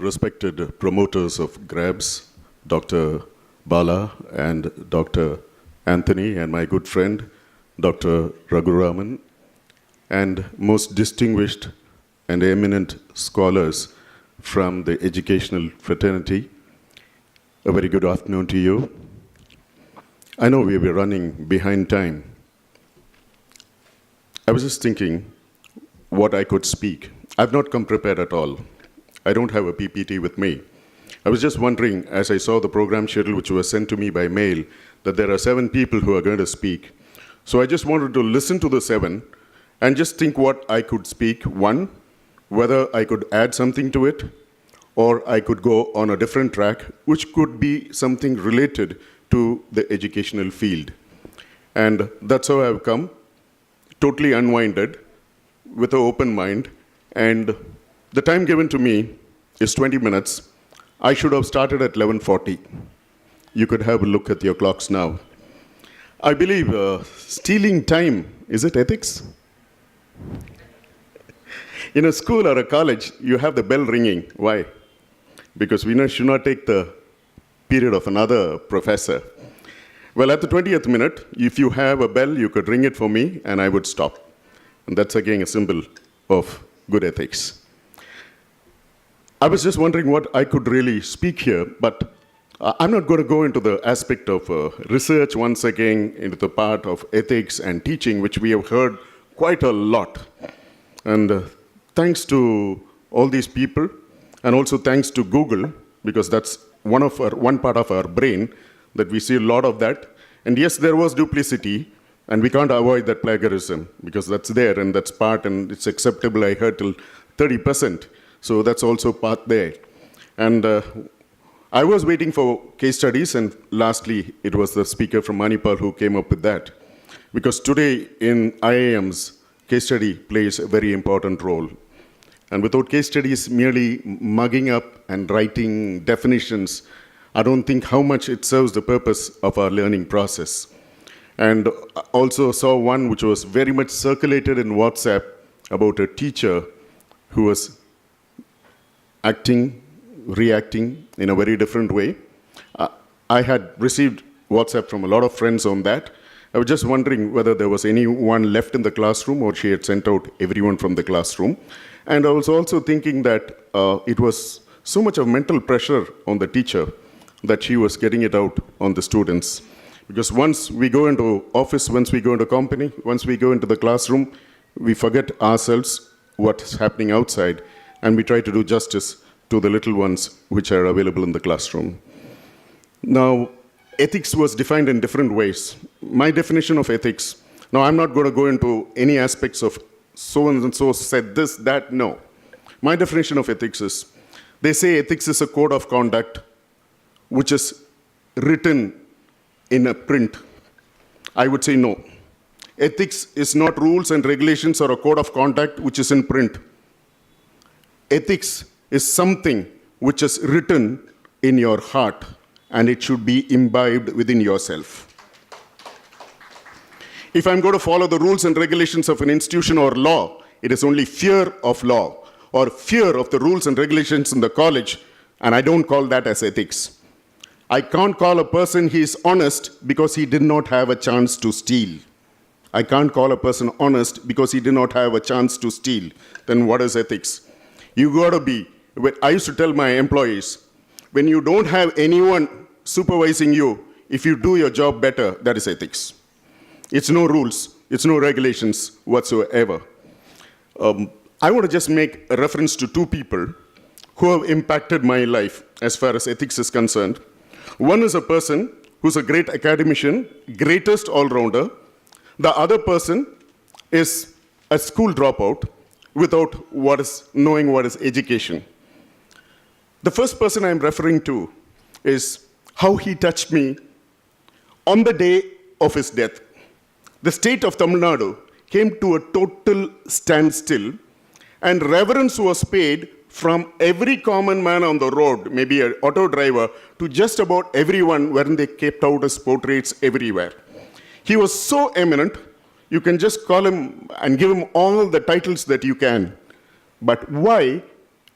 respected promoters of GRABS, Dr. Bala and Dr. Anthony, and my good friend, Dr. Raghuraman, and most distinguished and eminent scholars from the educational fraternity. A very good afternoon to you. I know we were running behind time. I was just thinking what I could speak. I've not come prepared at all. I don't have a PPT with me. I was just wondering, as I saw the program schedule which was sent to me by mail, that there are 7 people who are going to speak. So I just wanted to listen to the 7 and just think what I could speak. 1, whether I could add something to it, or I could go on a different track, which could be something related to the educational field. And that's how I've come, totally unwinded, with an open mind. And the time given to me is 20 minutes. I should have started at 11:40. You could have a look at your clocks now. I believe stealing time, is it ethics? In a school or a college, you have the bell ringing. Why? Because we should not take the period of another professor. Well, at the 20th minute, if you have a bell, you could ring it for me, and I would stop. And that's again a symbol of good ethics. I was just wondering what I could really speak here, but I'm not going to go into the aspect of research once again, into the part of ethics and teaching, which we have heard quite a lot. And thanks to all these people, and also thanks to Google, because that's one part of our brain, that we see a lot of that. And yes, there was duplicity, and we can't avoid that plagiarism, because that's there, and that's part, and it's acceptable, I heard, till 30%. So that's also part there. And I was waiting for case studies, and lastly, it was the speaker from Manipal who came up with that. Because today in IIMs, case study plays a very important role. And without case studies merely mugging up and writing definitions, I don't think how much it serves the purpose of our learning process. And also saw one which was very much circulated in WhatsApp about a teacher who was acting, reacting in a very different way. I had received WhatsApp from a lot of friends on that. I was just wondering whether there was anyone left in the classroom or she had sent out everyone from the classroom. And I was also thinking that it was so much of mental pressure on the teacher that she was getting it out on the students. Because once we go into office, once we go into company, once we go into the classroom, we forget ourselves what's happening outside, and we try to do justice to the little ones which are available in the classroom. Now, ethics was defined in different ways. My definition of ethics, now I'm not going to go into any aspects of so and so said this, that, no. My definition of ethics is, they say ethics is a code of conduct which is written in a print. I would say no. Ethics is not rules and regulations or a code of conduct which is in print. Ethics is something which is written in your heart, and it should be imbibed within yourself. If I'm going to follow the rules and regulations of an institution or law, it is only fear of law or fear of the rules and regulations in the college, and I don't call that as ethics. I can't call a person he is honest because he did not have a chance to steal. I can't call a person honest because he did not have a chance to steal. Then what is ethics? You got to be, I used to tell my employees, when you don't have anyone supervising you, if you do your job better, that is ethics. It's no rules, it's no regulations whatsoever. I want to just make a reference to 2 people who have impacted my life as far as ethics is concerned. One is a person who's a great academician, greatest all-rounder. The other person is a school dropout without knowing what is education. The first person I'm referring to is how he touched me on the day of his death. The state of Tamil Nadu came to a total standstill, and reverence was paid from every common man on the road, maybe an auto driver, to just about everyone wherein they kept out his portraits everywhere. He was so eminent, you can just call him and give him all the titles that you can. But why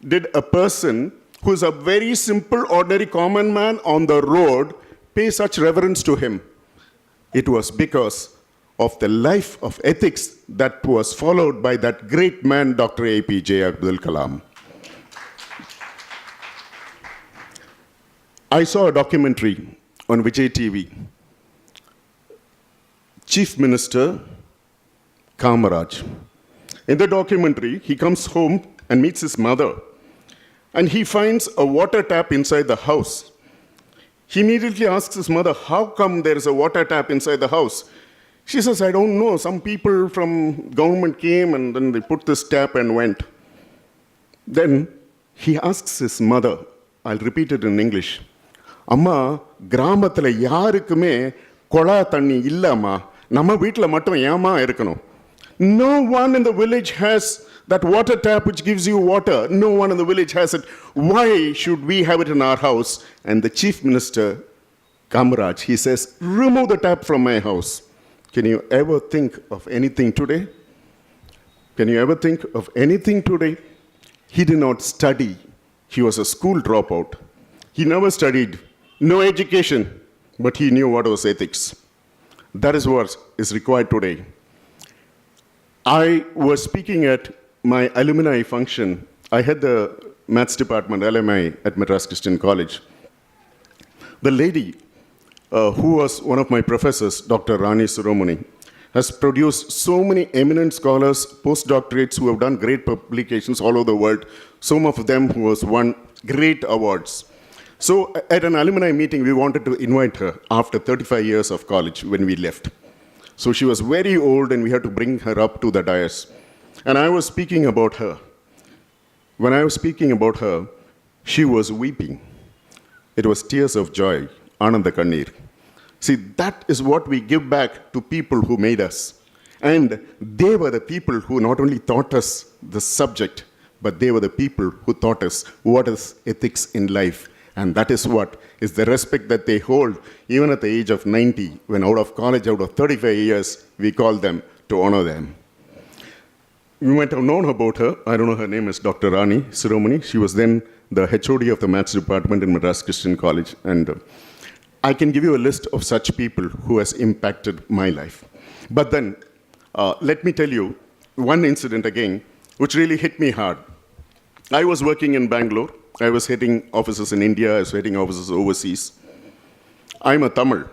did a person who is a very simple, ordinary, common man on the road, pay such reverence to him? It was because of the life of ethics that was followed by that great man, Dr. APJ Abdul Kalam. I saw a documentary on Vijay TV. Chief Minister Kamaraj. In the documentary, he comes home and meets his mother, and he finds a water tap inside the house. He immediately asks his mother, how come there is a water tap inside the house? She says, I don't know. Some people from government came and then they put this tap and went. Then he asks his mother, I'll repeat it in English. Amma, கிராமத்துல யாருக்குமே கொலா தண்ணி இல்லம்மா. நம்ம வீட்ல மட்டும் ஏமா இருக்கணும். No one in the village has that water tap which gives you water. No one in the village has it. Why should we have it in our house? And the chief minister, Kamaraj, he says, remove the tap from my house. Can you ever think of anything today? Can you ever think of anything today? He did not study. He was a school dropout. He never studied. No education. But he knew what was ethics. That is what is required today. I was speaking at my alumni function. I had the maths department, alumni at Madras Christian College. The lady who was one of my professors, Dr. Rani Suromani, has produced so many eminent scholars, postdoctorates who have done great publications all over the world, some of them who has won great awards. So at an alumni meeting, we wanted to invite her after 35 years of college when we left. So she was very old and we had to bring her up to the dais. And I was speaking about her. When I was speaking about her, she was weeping. It was tears of joy, Ananda Kannir. See, that is what we give back to people who made us. And they were the people who not only taught us the subject, but they were the people who taught us what is ethics in life. And that is what is the respect that they hold even at the age of 90, when out of college, out of 35 years, we call them to honor them. You might have known about her. I don't know, her name is Dr. Rani Suromani. She was then the HOD of the maths department in Madras Christian College. And I can give you a list of such people who has impacted my life. But then, let me tell you one incident again, which really hit me hard. I was working in Bangalore. I was heading offices in India. I was heading offices overseas. I'm a Tamil.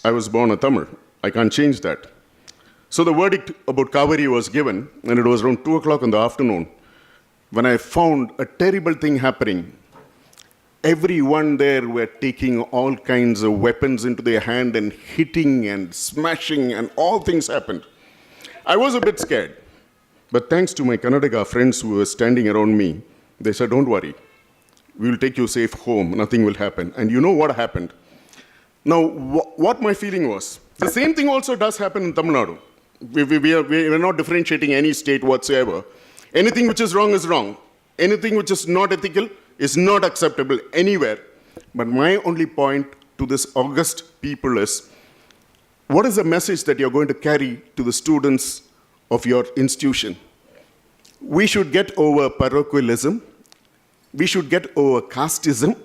I was born a Tamil. I can't change that. So the verdict about Kaveri was given, and it was around 2 o'clock in the afternoon, when I found a terrible thing happening. Everyone there were taking all kinds of weapons into their hand and hitting and smashing, and all things happened. I was a bit scared. But thanks to my Karnataka friends who were standing around me, they said, don't worry. We will take you safe home. Nothing will happen. And you know what happened? Now, what my feeling was, the same thing also does happen in Tamil Nadu. We are not differentiating any state whatsoever. Anything which is wrong. Anything which is not ethical is not acceptable anywhere. But my only point to this august people is, what is the message that you're going to carry to the students of your institution? We should get over parochialism. We should get over casteism.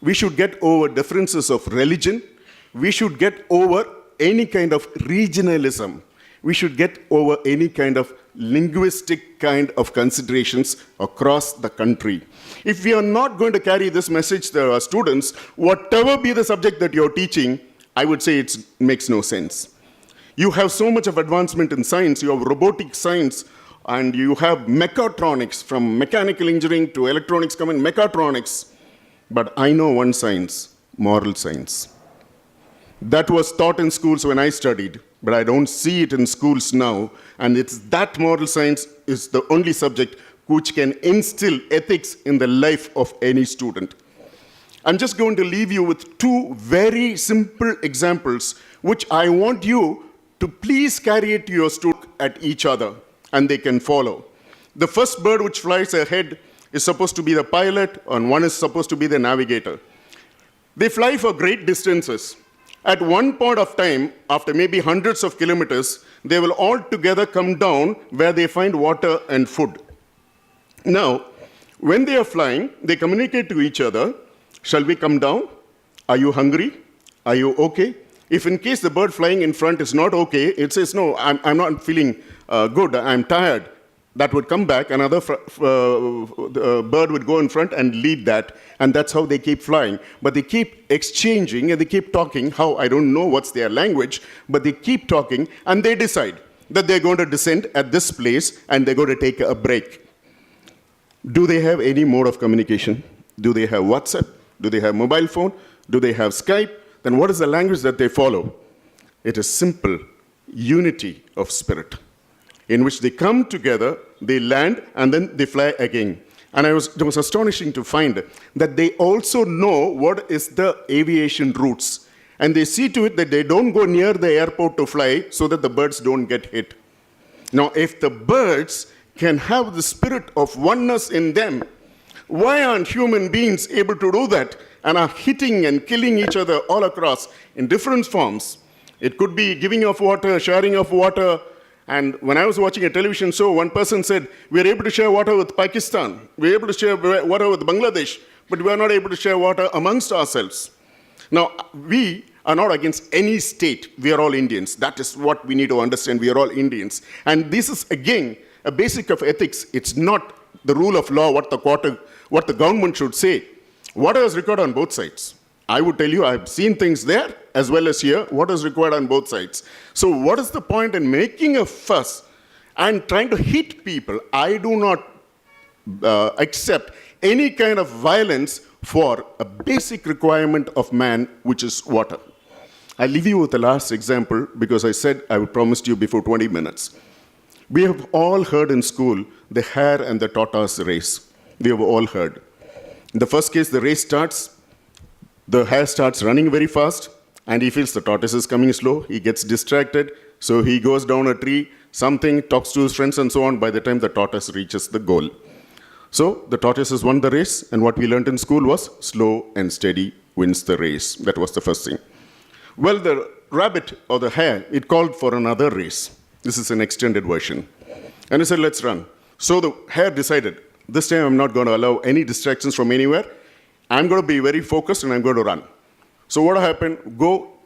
We should get over differences of religion. We should get over any kind of regionalism. We should get over any kind of linguistic kind of considerations across the country. If we are not going to carry this message to our students, whatever be the subject that you're teaching, I would say it makes no sense. You have so much of advancement in science. You have robotic science, and you have mechatronics, from mechanical engineering to electronics coming, mechatronics. But I know one science, moral science. That was taught in schools when I studied, but I don't see it in schools now. And it's that moral science is the only subject which can instill ethics in the life of any student. I'm just going to leave you with two very simple examples, which I want you to please carry it to your students at each other, and they can follow. The first bird which flies ahead is supposed to be the pilot, and one is supposed to be the navigator. They fly for great distances. At one point of time, after maybe hundreds of kilometers, they will all together come down where they find water and food. Now, When they are flying, they communicate to each other. Shall we come down? Are you hungry? Are you okay? If in case the bird flying in front is not okay, it says, no, I'm not feeling good, I'm tired. That would come back, another bird would go in front and lead that, and that's how they keep flying. But they keep exchanging and they keep talking, how, I don't know what's their language, but they keep talking and they decide that they're going to descend at this place and they're going to take a break. Do they have any mode of communication? Do they have WhatsApp? Do they have mobile phone? Do they have Skype? Then what is the language that they follow? It is simple unity of spirit, in which they come together, they land, and then they fly again. And it was astonishing to find that they also know what is the aviation routes. And they see to it that they don't go near the airport to fly so that the birds don't get hit. Now, if the birds can have the spirit of oneness in them, why aren't human beings able to do that and are hitting and killing each other all across in different forms? It could be giving of water, sharing of water. And when I was watching a television show, one person said, we're able to share water with Pakistan, we're able to share water with Bangladesh, but we are not able to share water amongst ourselves. Now, we are not against any state. We are all Indians. That is what we need to understand. We are all Indians. And this is, again, a basic of ethics. It's not the rule of law, what the government should say. Water is required on both sides. I would tell you, I've seen things there as well as here, what is required on both sides. So what is the point in making a fuss and trying to hit people? I do not accept any kind of violence for a basic requirement of man, which is water. I'll leave you with the last example because I said I would promise you before 20 minutes. We have all heard in school the hare and the tortoise race. We have all heard. In the first case, the race starts. The hare starts running very fast, and he feels the tortoise is coming slow. He gets distracted, so he goes down a tree, something, talks to his friends, and so on. By the time the tortoise reaches the goal. So the tortoise has won the race, and what we learned in school was slow and steady wins the race. That was the first thing. Well, the rabbit or the hare, it called for another race. This is an extended version. And he said, let's run. So the hare decided, this time I'm not going to allow any distractions from anywhere. I'm going to be very focused and I'm going to run. So what happened?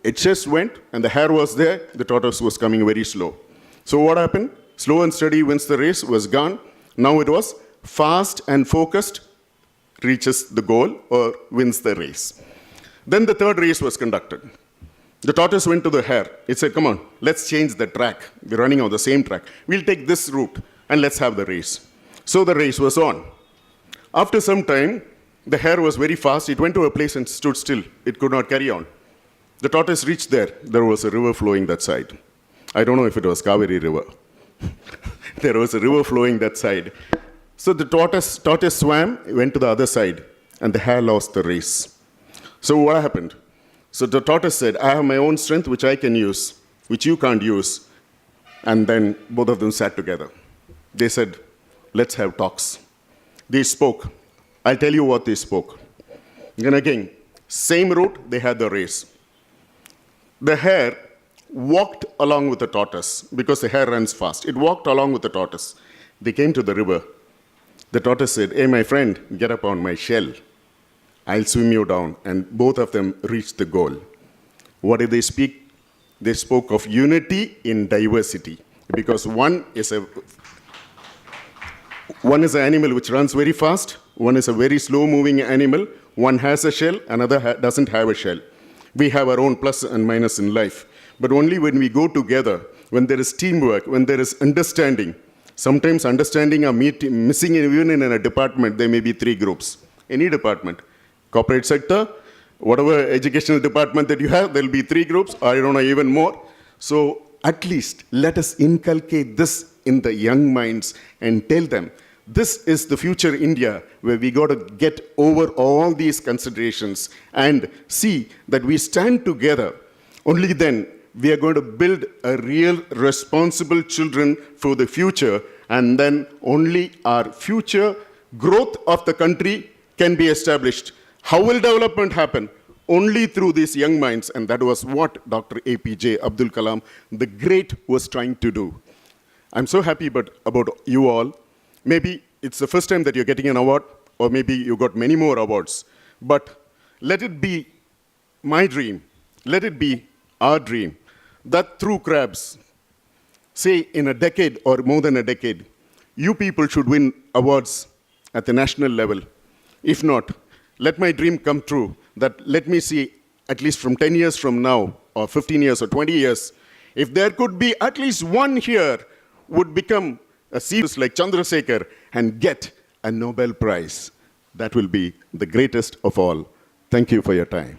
It just went, and the hare was there. The tortoise was coming very slow. So what happened? Slow and steady wins the race, was gone. Now it was fast and focused, reaches the goal or wins the race. Then the third race was conducted. The tortoise went to the hare. It said, come on, let's change the track. We're running on the same track. We'll take this route and let's have the race. So the race was on. After some time, the hare was very fast. It went to a place and stood still. It could not carry on. The tortoise reached there. There was a river flowing that side. I don't know if it was Kaveri River. There was a river flowing that side. So the tortoise swam, went to the other side, and the hare lost the race. So what happened? So the tortoise said, I have my own strength which I can use, which you can't use. And then both of them sat together. They said, let's have talks. They spoke. I'll tell you what they spoke. And again, same route, they had the race. The hare walked along with the tortoise because the hare runs fast. It walked along with the tortoise. They came to the river. The tortoise said, hey, my friend, get up on my shell. I'll swim you down. And both of them reached the goal. What did they speak? They spoke of unity in diversity. Because one is an animal which runs very fast. One is a very slow-moving animal. One has a shell, another doesn't have a shell. We have our own plus and minus in life. But only when we go together, when there is teamwork, when there is understanding. Sometimes understanding are missing even in a department. There may be 3 groups. Any department. Corporate sector, whatever educational department that you have, there will be 3 groups, or I don't know, even more. So at least let us inculcate this in the young minds and tell them, this is the future India where we got to get over all these considerations and see that we stand together. Only then we are going to build a real responsible children for the future, and then only our future growth of the country can be established. How will development happen? Only through these young minds, and that was what Dr. APJ Abdul Kalam, the great, was trying to do. I'm so happy about you all. Maybe it's the first time that you're getting an award. or maybe you got many more awards. But let it be my dream, let it be our dream, that through crabs, say in a decade or more than a decade, you people should win awards at the national level. If not, let my dream come true, that let me see at least from 10 years from now, or 15 years or 20 years, if there could be at least one here would become a serious like Chandrasekhar and get a Nobel Prize. That will be the greatest of all. Thank you for your time.